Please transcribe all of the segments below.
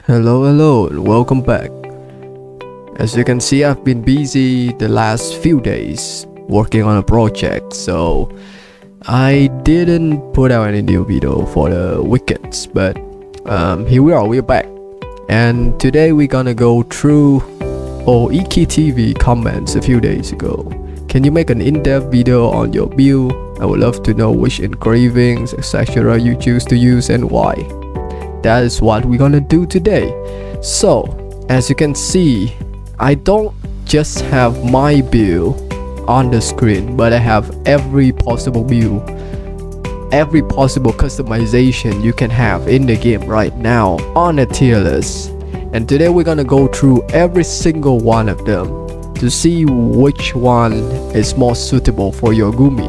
Hello, and welcome back. As you can see, I've been busy the last few days working on a project, so I didn't put out any new video for the weekends. But here we are, we're back, and today we're gonna go through EKTV comments a few days ago. Can you make an in-depth video on your build? I would love to know which engravings, etc. you choose to use and why. That is what we're gonna do today. So as you can see, I don't just have my build on the screen, but I have every possible build, every possible customization you can have in the game right now on a tier list. And today we're gonna go through every single one of them to see which one is more suitable for your Gumi.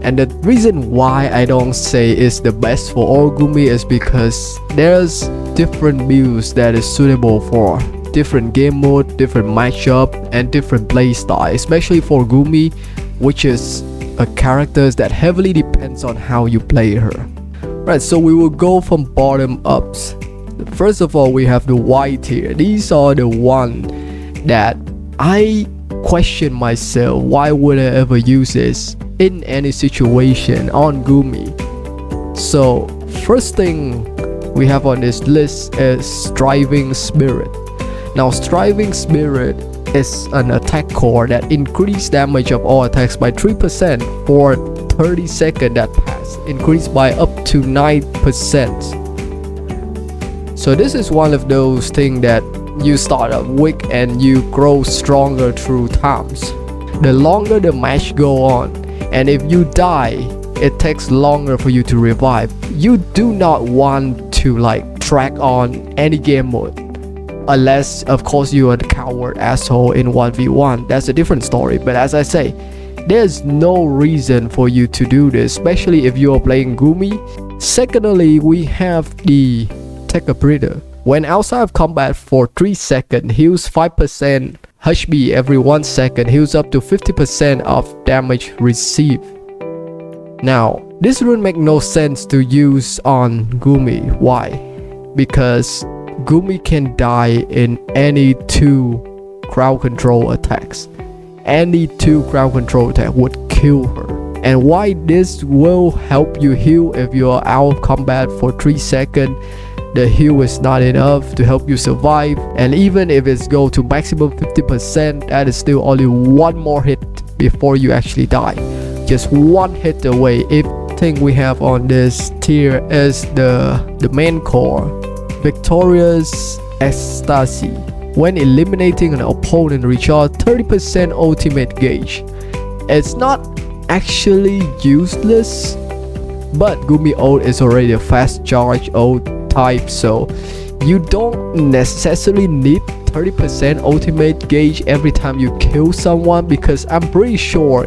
And the reason why I don't say it's the best for all Gumi is because there's different builds that is suitable for different game mode, different matchup, and different playstyle, especially for Gumi, which is a character that heavily depends on how you play her. Right, so we will go from bottom ups. First of all, we have the white tier. These are the one that I question myself, why would I ever use this in any situation on Gumi. So first thing we have on this list is Striving Spirit. Now Striving Spirit is an attack core that increases damage of all attacks by 3% for 30 seconds that pass, increased by up to 9%. So this is one of those things that you start up weak and you grow stronger through times. The longer the match go on, and if you die, it takes longer for you to revive. You do not want to track on any game mode, unless of course you are the coward asshole in 1v1. That's a different story. But as I say, there's no reason for you to do this, especially if you are playing Gumi. Secondly, we have the Take a Breather. When outside of combat for 3 seconds, heals 5% HP every 1 second, heals up to 50% of damage received. Now, this rune make no sense to use on Gumi. Why? Because Gumi can die in any 2 crowd control attacks. Any 2 crowd control attack would kill her. And why this will help you heal if you are out of combat for 3 seconds? The heal is not enough to help you survive, and even if it's go to maximum 50%, that is still only 1 more hit before you actually die. Just 1 hit away. Everything we have on this tier is the main core, Victorious Ecstasy. When eliminating an opponent, recharge 30% ultimate gauge. It's not actually useless, but Gumi ult is already a fast charge ult type, so you don't necessarily need 30% ultimate gauge every time you kill someone, because I'm pretty sure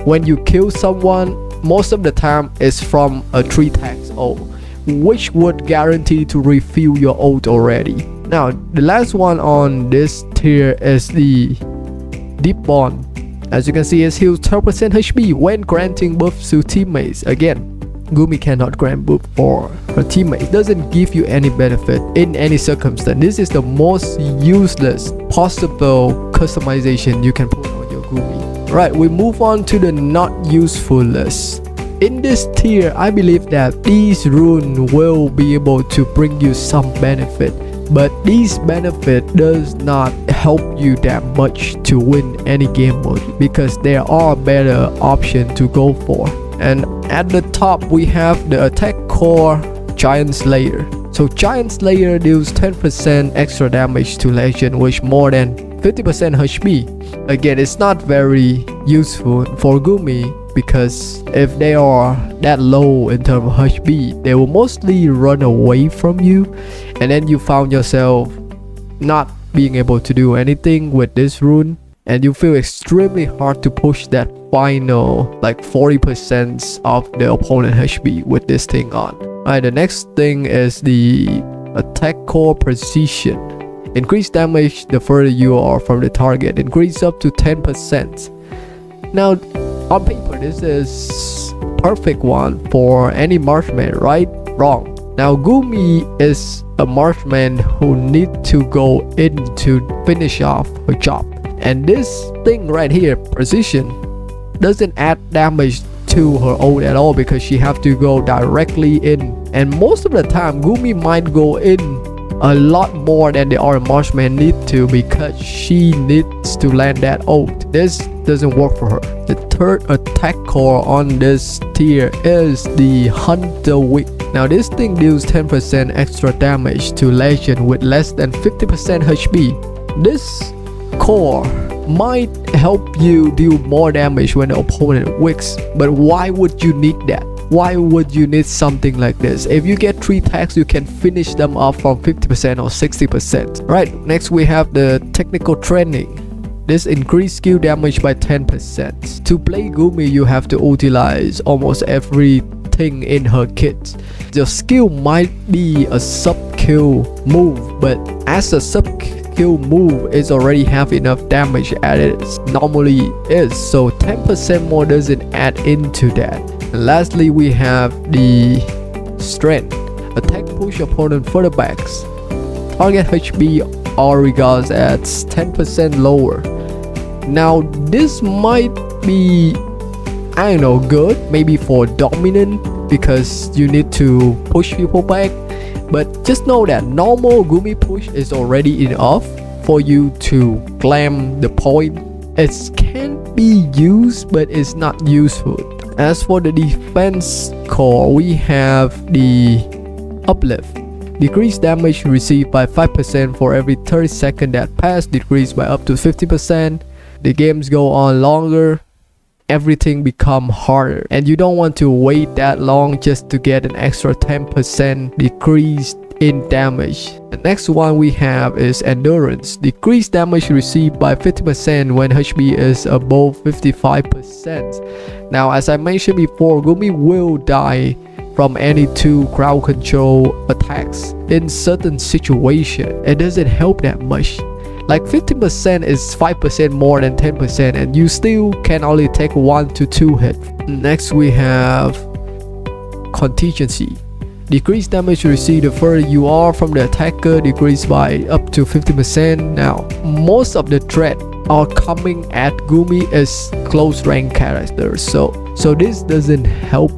when you kill someone, most of the time it's from a 3 tags ult, which would guarantee to refill your ult already. Now the last one on this tier is the Deep Bond. As you can see, it heals 12% HP when granting buffs to teammates. Again, Gumi cannot grant buff for her teammate. It doesn't give you any benefit in any circumstance. This is the most useless possible customization you can put on your Gumi. Right, we move on to the not useful list. In this tier, I believe that these runes will be able to bring you some benefit, but these benefit does not help you that much to win any game mode, because there are better options to go for. And at the top we have the attack core Giant Slayer. So Giant Slayer deals 10% extra damage to legend, which more than 50% HP. Again, it's not very useful for Gumi, because if they are that low in terms of HP, they will mostly run away from you, and then you found yourself not being able to do anything with this rune, and you feel extremely hard to push that final 40% of the opponent HP with this thing on. Alright, the next thing is the attack core Precision. Increase damage the further you are from the target, increase up to 10%. Now on paper this is perfect one for any marksman, right? Wrong. Now Gumi is a marksman who need to go in to finish off her job. And this thing right here, precision, doesn't add damage to her ult at all because she have to go directly in. And most of the time Gumi might go in a lot more than the other marksman need to because she needs to land that ult. This doesn't work for her. The third attack core on this tier is the Hunter Wick. Now this thing deals 10% extra damage to legend with less than 50% HP. This core might help you deal more damage when the opponent wicks, but why would you need that? Why would you need something like this? If you get 3 tags, you can finish them off from 50% or 60%. Right, next we have the technical training. This increased skill damage by 10%. To play Gumi, you have to utilize almost everything in her kit. The skill might be a sub-kill move, but as a sub-kill move, it's already have enough damage as it normally is, so 10% more doesn't add into that. And lastly, we have the strength. Attack push opponent further backs. Target HP or regards at 10% lower. Now this might be, I don't know, good maybe for dominant because you need to push people back, but just know that normal Gumi push is already enough for you to claim the point. It can be used, but it's not useful. As for the defense core, we have the uplift. Decrease damage received by 5% for every 30 seconds that pass, decreased by up to 50%. The games go on longer, everything become harder, and you don't want to wait that long just to get an extra 10% decrease in damage. The next one we have is endurance. Decrease damage received by 50% when HP is above 55%. Now as I mentioned before, Gumi will die from any 2 crowd control attacks in certain situation. It doesn't help that much. Like 50% is 5% more than 10%, and you still can only take 1 to 2 hits. Next we have contingency. Decrease damage received the further you are from the attacker, decreased by up to 50%. Now most of the threat are coming at Gumi as close rank characters, so this doesn't help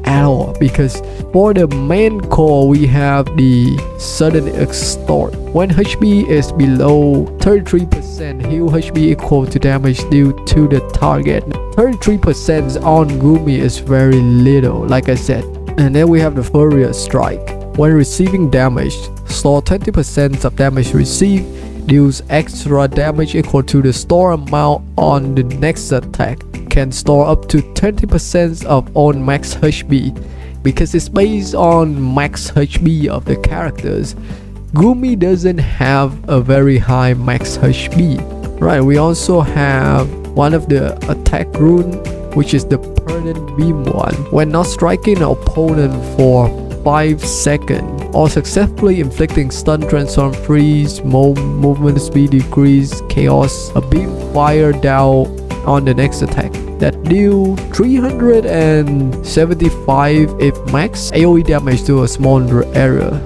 at all, because for the main core we have the sudden extort. When HP is below 33%, heal HP equal to damage due to the target. 33% on Gumi is very little, like I said. And then we have the Furious Strike. When receiving damage, store 20% of damage received, deals extra damage equal to the store amount on the next attack. Can store up to 20% of own max HP. Because it's based on max HP of the characters, Gumi doesn't have a very high max HP. Right, we also have one of the attack rune, which is the permanent beam one. When not striking an opponent for 5 seconds or successfully inflicting stun, transform, freeze, movement speed decrease, chaos, a beam fire down on the next attack that deal 375 if max AoE damage to a smaller area.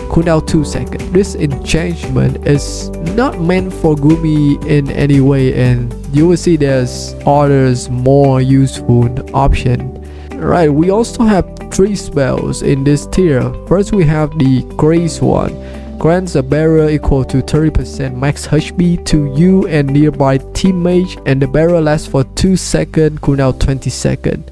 Cooldown 2 seconds. This enchantment is not meant for Gumi in any way, and you will see there's others more useful option. Right, we also have 3 spells in this tier. First we have the Grace one. Grants a barrier equal to 30% max HP to you and nearby teammates, and the barrier lasts for 2 seconds, cooldown 20 seconds.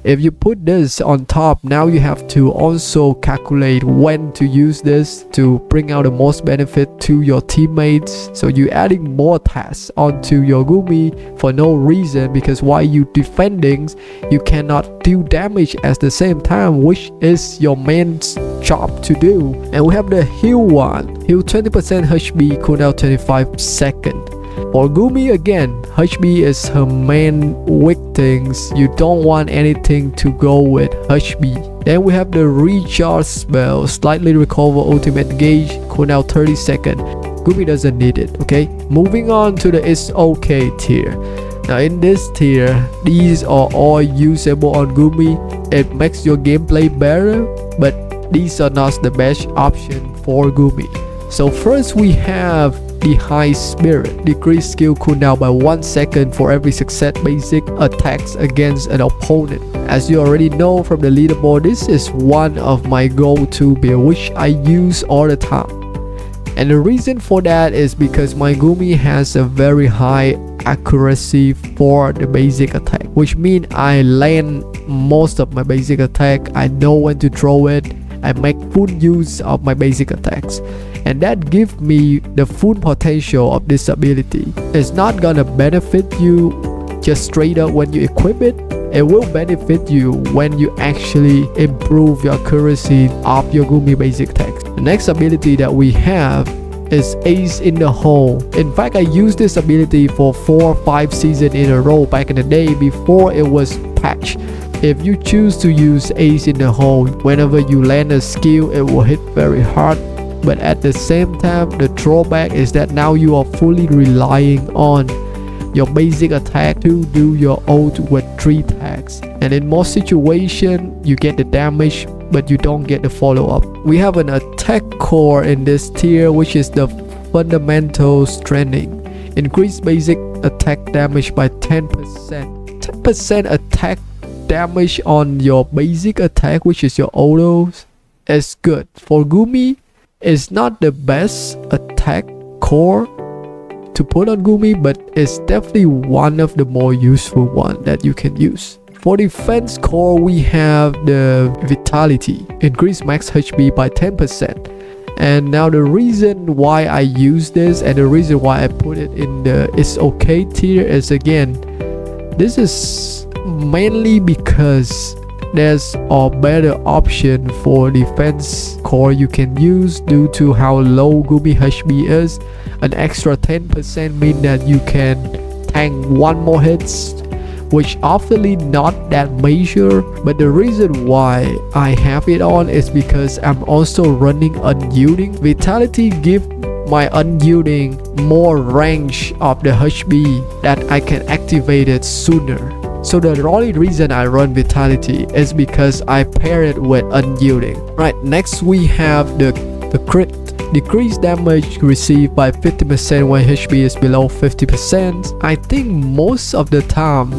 If you put this on top, now you have to also calculate when to use this to bring out the most benefit to your teammates. So you're adding more tasks onto your Gumi for no reason, because while you defending, you cannot do damage at the same time, which is your main job to do. And we have the heal one. Heal 20% HP, cooldown 25 seconds. For Gumi again, HP is her main weak things. You don't want anything to go with HP. Then we have the recharge spell, slightly recover ultimate gauge, cooldown 30 seconds. Gumi doesn't need it, okay? Moving on to the It's Okay tier. Now in this tier, these are all usable on Gumi. It makes your gameplay better, but these are not the best option for Gumi. So first we have the High Spirit. Decrease skill cooldown by 1 second for every success basic attacks against an opponent. As you already know from the leaderboard, this is one of my go-to build which I use all the time. And the reason for that is because my Gumi has a very high accuracy for the basic attack, which means I land most of my basic attack. I know when to throw it. I make full use of my basic attacks, and that gives me the full potential of this ability. It's not gonna benefit you just straight up when you equip it. It will benefit you when you actually improve your accuracy of your Gumi basic attacks. The next ability that we have is Ace in the Hole. In fact, I used this ability for 4 or 5 seasons in a row back in the day before it was patched. If you choose to use Ace in the Hole, whenever you land a skill, it will hit very hard. But at the same time, the drawback is that now you are fully relying on your basic attack to do your ult with 3 tags. And in most situations, you get the damage, but you don't get the follow-up. We have an attack core in this tier, which is the fundamental strengthening. Increase basic attack damage by 10%. 10% attack damage on your basic attack, which is your autos, is good. For Gumi, it's not the best attack core to put on Gumi, but it's definitely one of the more useful one that you can use. For defense core, we have the Vitality. Increase max HP by 10%. And now the reason why I use this and the reason why I put it in the it's okay tier is, again, this is mainly because there's a better option for defense core you can use due to how low Gumi HP is. An extra 10% mean that you can tank 1 more hits, which obviously not that major, but the reason why I have it on is because I'm also running unyielding. Vitality give my unyielding more range of the HP that I can activate it sooner. So the only reason I run Vitality is because I pair it with unyielding. Right, next we have the crit. Decrease damage received by 50% when HP is below 50%. I think most of the time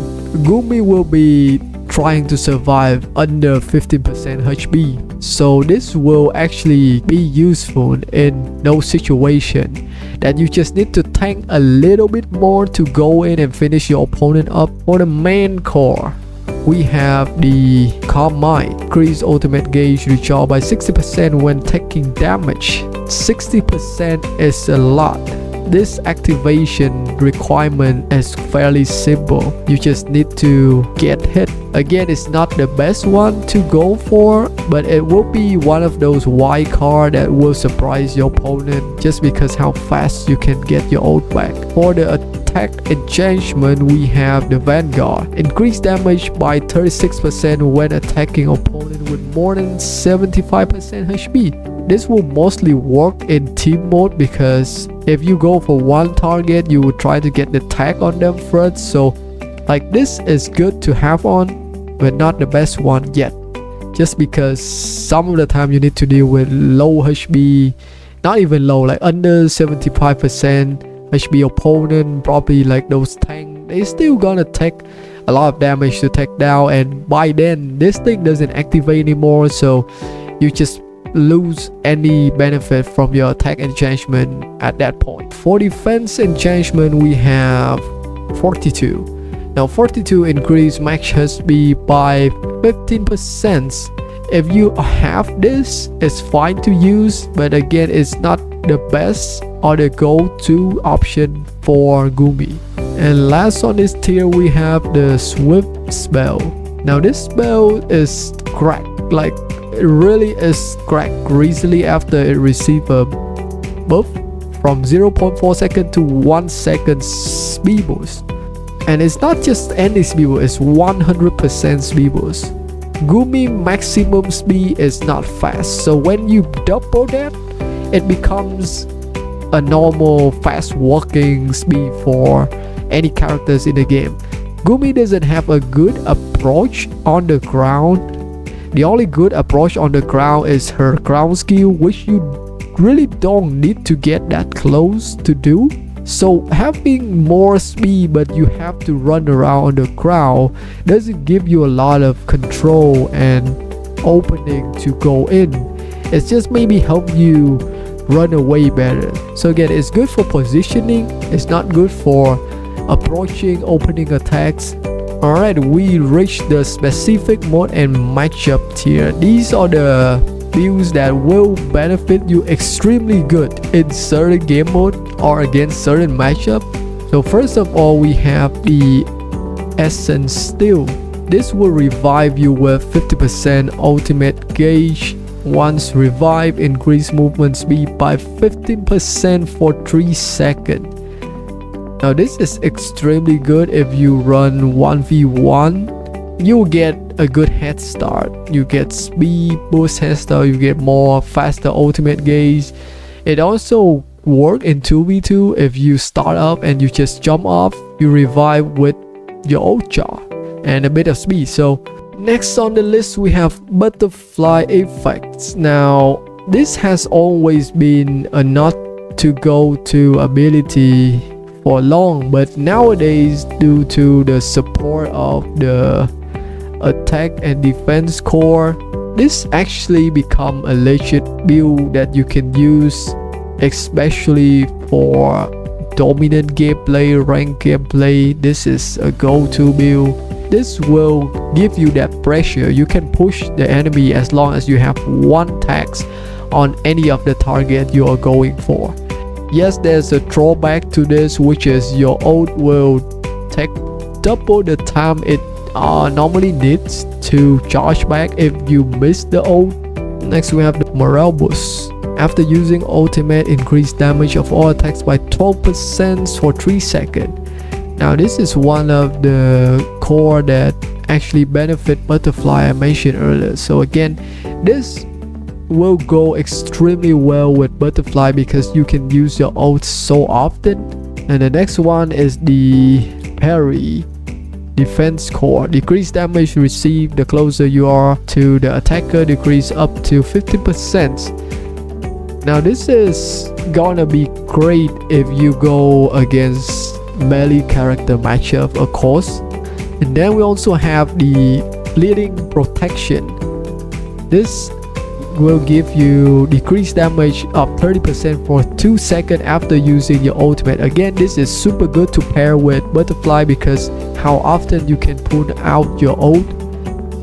Gumi will be trying to survive under 15% HP. So this will actually be useful in those situations that you just need to tank a little bit more to go in and finish your opponent up. For the main core, we have the Calm Mind. Increase ultimate gauge recharge by 60% when taking damage. 60% is a lot. This activation requirement is fairly simple. You just need to get hit. Again, it's not the best one to go for, but it will be one of those wild card that will surprise your opponent just because how fast you can get your ult back. For the attack enchantment, we have the Vanguard. Increase damage by 36% when attacking opponent with more than 75% HP. This will mostly work in team mode because if you go for one target, you will try to get the tag on them first. So like this is good to have on, but not the best one yet. Just because some of the time you need to deal with low HP, not even low, like under 75% HP opponent, probably like those tank, they still gonna take a lot of damage to take down, and by then this thing doesn't activate anymore, so you just lose any benefit from your attack enchantment at that point. For defense enchantment, we have Fortitude. Now Fortitude increase max HP by 15%. If you have this, it's fine to use, but again, it's not the best or the go-to option for Gumi. And last on this tier, we have the Swift spell. Now this spell is cracked, like it really is cracked easily after it receives a buff from 0.4 second to 1 second speed boost. And it's not just any speed boost, it's 100% speed boost. Gumi maximum speed is not fast, so when you double that, it becomes a normal fast walking speed for any characters in the game. Gumi doesn't have a good approach on the ground. The only good approach on the ground is her ground skill, which you really don't need to get that close to do. So having more speed but you have to run around on the crowd doesn't give you a lot of control and opening to go in. It's just maybe help you run away better. So again, it's good for positioning, it's not good for approaching opening attacks. Alright, we reached the specific mode and matchup tier. These are the builds that will benefit you extremely good in certain game mode or against certain matchup. So first of all, we have the Essence Steel. This will revive you with 50% ultimate gauge. Once revived, increase movement speed by 15% for 3 seconds. Now this is extremely good if you run 1v1. You get a good head start. You get speed boost head start, you get more faster ultimate gauge. It also work in 2v2. If you start up and you just jump off, you revive with your ult jar and a bit of speed. So next on the list we have butterfly effects. Now this has always been a not to go to ability for long, but nowadays due to the support of the attack and defense core, this actually become a legit build that you can use, especially for dominant gameplay, ranked gameplay. This is a go-to build. This will give you that pressure. You can push the enemy as long as you have one tax on any of the target you are going for. Yes, there's a drawback to this, which is your ult will take double the time it normally needs to charge back if you miss the ult. Next we have the morale boost. After using ultimate, increase damage of all attacks by 12% for 3 seconds. Now this is one of the core that actually benefit butterfly I mentioned earlier. So again, this will go extremely well with butterfly because you can use your ult so often. And the next one is the parry defense core. Decrease damage received the closer you are to the attacker, decrease up to 50%. Now this is gonna be great if you go against melee character matchup, of course. And then we also have the bleeding protection. This will give you decreased damage of 30% for 2 seconds after using your ultimate. Again, this is super good to pair with butterfly because how often you can put out your ult.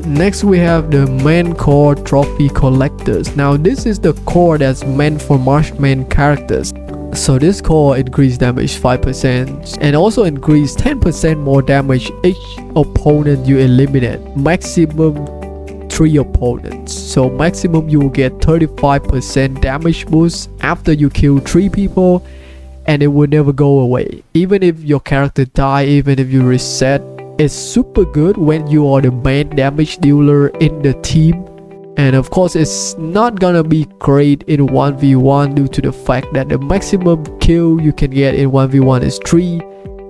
Next we have the main core trophy collectors. Now this is the core that's meant for marksman characters. So this core increase damage 5% and also increase 10% more damage each opponent you eliminate. Maximum 3 opponents. So maximum you will get 35% damage boost after you kill 3 people, and it will never go away. Even if your character die, even if you reset, it's super good when you are the main damage dealer in the team. And of course it's not gonna be great in 1v1 due to the fact that the maximum kill you can get in 1v1 is 3.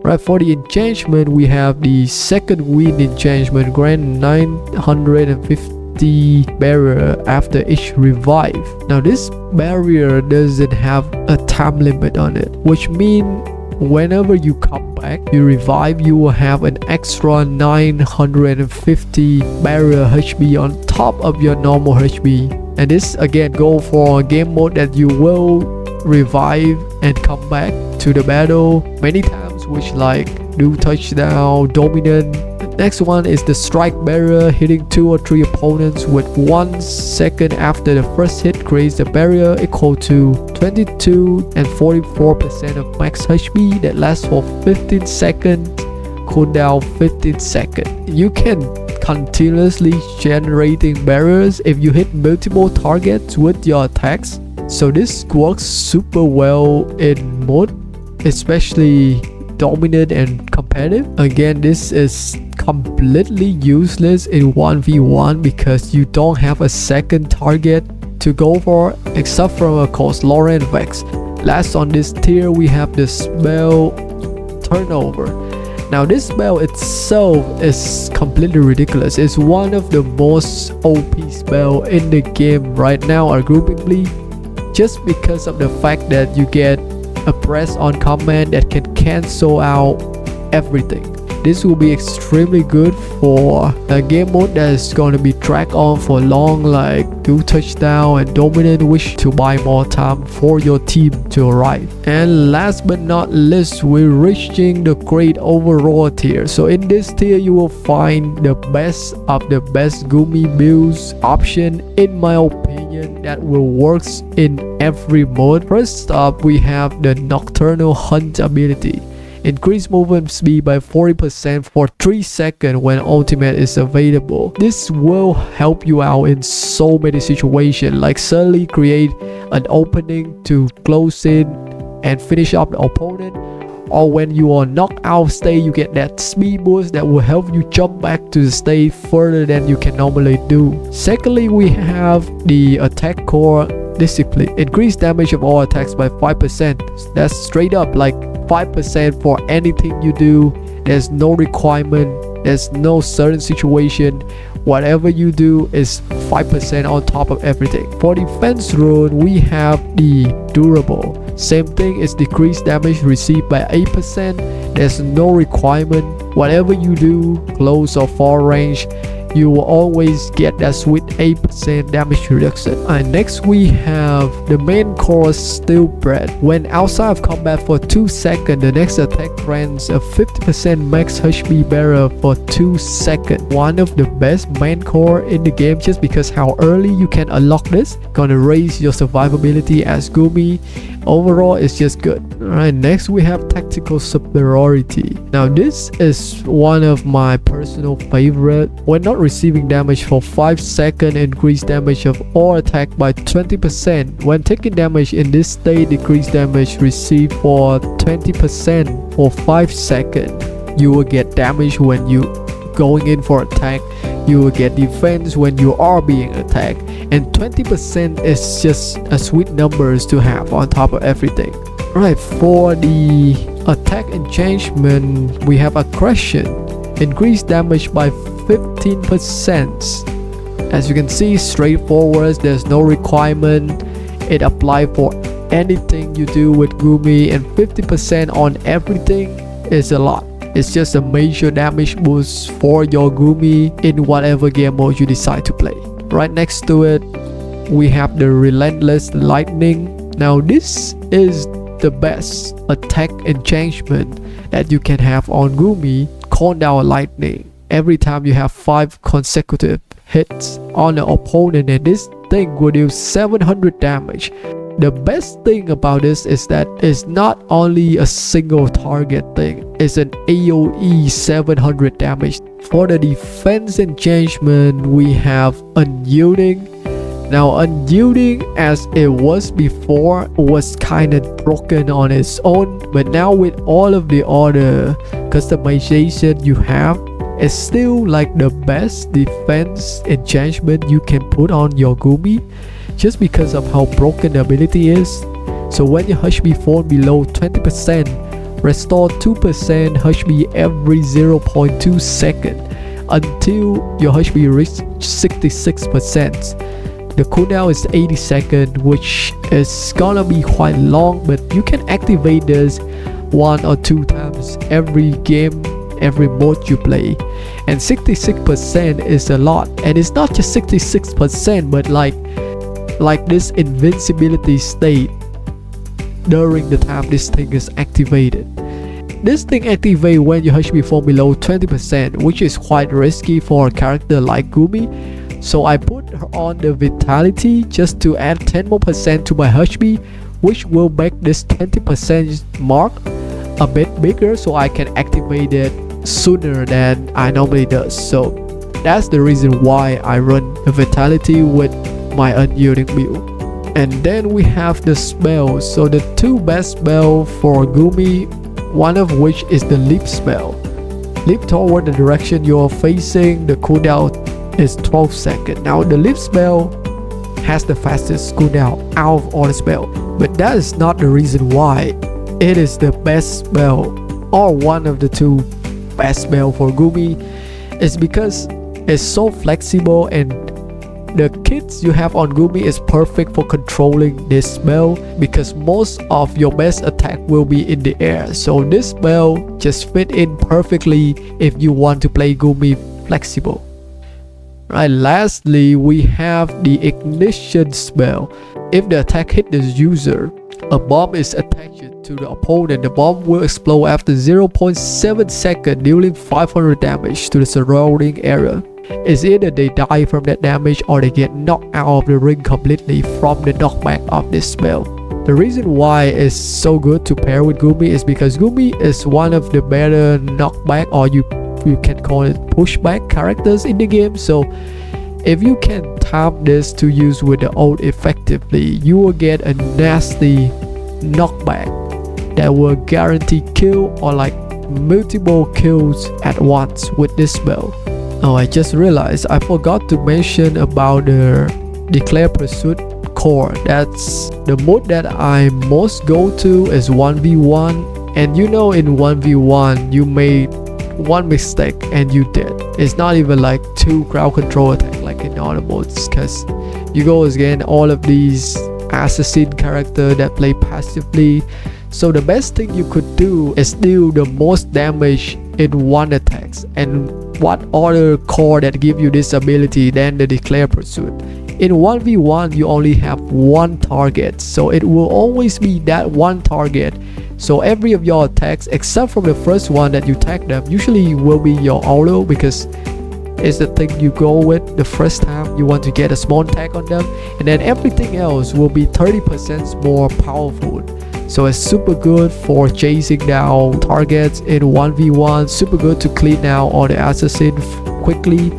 Right, for the enchantment we have the second wind enchantment, grant 950 barrier after each revive. Now this barrier doesn't have a time limit on it, which means whenever you come back, you revive, you will have an extra 950 barrier HP on top of your normal HP. And this again go for a game mode that you will revive and come back to the battle many times, which like do touchdown, dominant. The next one is the strike barrier, hitting 2 or 3 opponents with 1 second after the first hit creates a barrier equal to 22 and 44% of max HP that lasts for 15 seconds, cooldown 15 seconds. You can continuously generating barriers if you hit multiple targets with your attacks. So this works super well in mode, especially dominant and competitive. Again, this is completely useless in 1v1 because you don't have a second target to go for except for of course Lauren Vex. Last on this tier we have the spell turnover. Now this spell itself is completely ridiculous. It's one of the most OP spell in the game right now, arguably. just because of the fact that you get a press on command that can cancel out everything. This will be extremely good for a game mode that is going to be dragged on for long, like do touchdown and dominant, wish to buy more time for your team to arrive. And last but not least, we're reaching the great overall tier. So in this tier you will find the best of the best Gumi builds option, in my opinion, that will works in every mode. First up, we have the Nocturnal Hunt ability. Increase movement speed by 40% for 3 seconds when ultimate is available. This will help you out in so many situations, like suddenly create an opening to close in and finish up the opponent, or when you are knocked out state, you get that speed boost that will help you jump back to the state further than you can normally do. Secondly, we have the attack core discipline. Increase damage of all attacks by 5%. That's straight up like 5% for anything you do. There's no requirement, there's no certain situation. Whatever you do is 5% on top of everything. For defense rune, we have the durable. Same thing, is decreased damage received by 8%. There's no requirement. Whatever you do, close or far range, you will always get that sweet 8% damage reduction. And next we have the main course Steel Bread. When outside of combat for 2 seconds, the next attack grants a 50% max HP bearer for 2 seconds. One of the best main core in the game, just because how early you can unlock this. Gonna raise your survivability as Gumi. Overall, it's just good. Alright, next we have Tactical Superiority. Now this is one of my personal favorite. When not receiving damage for 5 seconds, increase damage of all attack by 20%. When taking damage in this state, decrease damage received for 20% for 5 seconds. You will get damage when you going in for attack. You will get defense when you are being attacked, and 20% is just a sweet numbers to have on top of everything. Right, for the attack enchantment, we have Aggression. Increase damage by 15%. As you can see, straightforward, there's no requirement. It applies for anything you do with Gumi, and 50% on everything is a lot. It's just a major damage boost for your Gumi in whatever game mode you decide to play. Right next to it, we have the Relentless Lightning. Now this is the best attack enchantment that you can have on Gumi. Call down lightning every time you have 5 consecutive hits on the opponent, and this thing will do 700 damage. The best thing about this is that it's not only a single target thing, it's an AoE 700 damage. For the defense enchantment, we have Unyielding. Now Unyielding, as it was before, was kinda broken on its own, but now with all of the other customization you have, it's still like the best defense enchantment you can put on your Gumi, just because of how broken the ability is. So when your HP fall below 20%, restore 2% HP every 0.2 seconds until your HP reaches 66%. The cooldown is 80 seconds, which is gonna be quite long, but you can activate this 1 or 2 times every game, every mode you play. And 66% is a lot, and it's not just 66%, but like this invincibility state during the time this thing is activated. This thing activates when your HP fall below 20%, which is quite risky for a character like Gumi. So I put her on the Vitality just to add 10% more to my HP, which will make this 20% mark a bit bigger, so I can activate it sooner than I normally does. So that's the reason why I run the Vitality with my Unyielding build. And then we have the spells. So the 2 best spells for Gumi, one of which is the Leap spell. Leap toward the direction you're facing. The cooldown is 12 seconds. Now the Leap spell has the fastest cooldown out of all the spells, but that is not the reason why it is the best spell, or one of the 2 best spells for Gumi. It's because it's so flexible and The kits you have on Gumi is perfect for controlling this spell because most of your best attack will be in the air. So this spell just fit in perfectly if you want to play Gumi flexible. Right, lastly, we have the ignition spell. If the attack hit the user, a bomb is attached to the opponent. The bomb will explode after 0.7 seconds, dealing 500 damage to the surrounding area. It's either they die from that damage or they get knocked out of the ring completely from the knockback of this spell. The reason why it's so good to pair with Gumi is because Gumi is one of the better knockback, or you can call it pushback characters in the game. So if you can time this to use with the ult effectively, you will get a nasty knockback that will guarantee kill or like multiple kills at once with this spell. Oh, I just realized I forgot to mention about the Declare Pursuit core. That's the mode that I most go to is 1v1, and you know, in 1v1 you made one mistake and you dead. It's not even like 2 crowd control attack like in other modes, because you go against all of these assassin character that play passively. So the best thing you could do is deal the most damage in one attacks. And what other core that give you this ability than the Declare Pursuit? In 1v1 you only have one target, so it will always be that one target. So every of your attacks except from the first one that you tag them usually will be your auto, because it's the thing you go with the first time you want to get a small tag on them, and then everything else will be 30% more powerful. So it's super good for chasing down targets in 1v1, super good to clean out all the assassins quickly,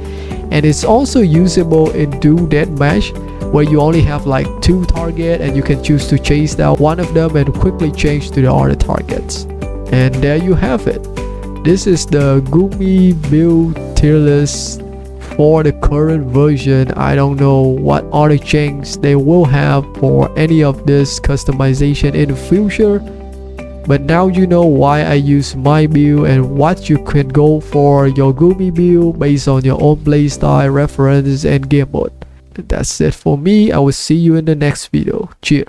and it's also usable in duo deathmatch where you only have like 2 targets and you can choose to chase down one of them and quickly change to the other targets. And there you have it. This is the Gumi build tier list for the current version. I don't know what other changes they will have for any of this customization in the future, but now you know why I use my build and what you can go for your Gumi build based on your own playstyle, reference and game mode. That's it for me. I will see you in the next video. Cheers.